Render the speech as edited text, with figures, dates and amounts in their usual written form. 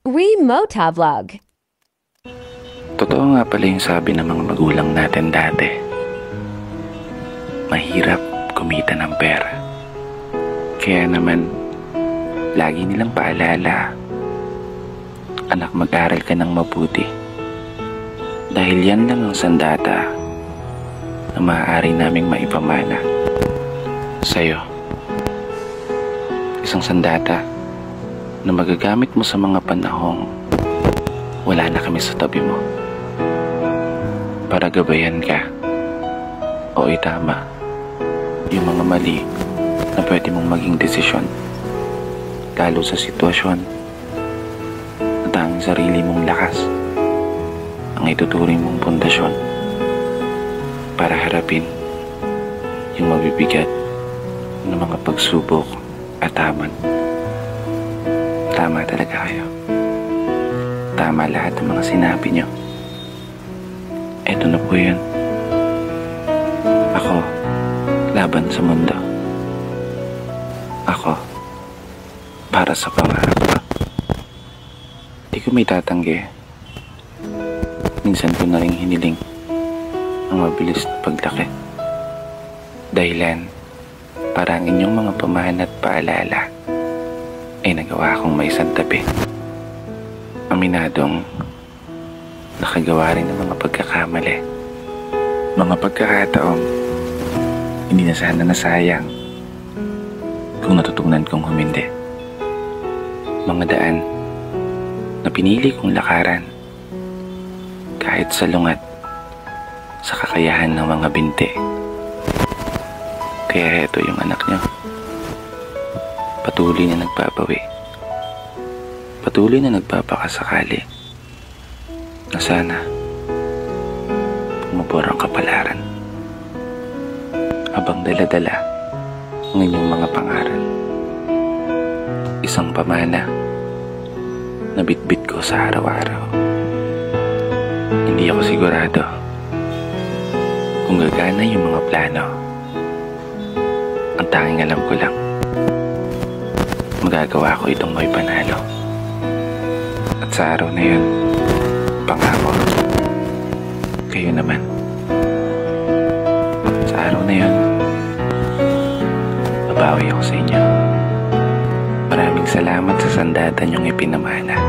We Motovlog. Totoo nga pala yung sabi ng mga magulang natin dati. Mahirap kumita ng pera. Kaya naman, lagi nilang paalala, anak, mag-aral ka ng mabuti. Dahil yan lang ang sandata na maaari naming maipamana sa'yo. Isang sandata na magagamit mo sa mga panahong wala na kami sa tabi mo. Para gabayan ka o itama yung mga mali na pwede mong maging desisyon, lalo sa sitwasyon na tanging sarili mong lakas ang ituturing mong pundasyon para harapin yung mabibigat ng mga pagsubok at hamon. Tama talaga kayo. Tama lahat ng mga sinabi niyo. Eto na po yun. Ako, laban sa mundo. Ako, para sa pangarap ko. Di ko may tatanggi. Minsan ko na rin hiniling ang mabilis na paglaki. Dahilan para ang inyong mga pamana at paalala ay nagawa akong may santabi. Aminadong nakagawa rin ng mga pagkakamali. Mga pagkakataong hindi na sana nasayang kung natutunan kong humindi. Mga daan na pinili kong lakaran kahit salungat sa kakayahan ng mga binti. Kaya heto yung anak niyo. Patuloy na nagbabawi. Patuloy na nagpapakasakali na sana pumabor ang kapalaran habang dala-dala ang inyong mga pangaral. Isang pamana na bitbit ko sa araw-araw. Hindi ako sigurado kung gagana yung mga plano. Ang tanging alam ko lang, magagawa ko itong may panalo. At sa araw na yun, pangako, kayo naman. Sa araw na yun, babawi ako sa inyo. Maraming salamat sa sandata niyong ipinamana.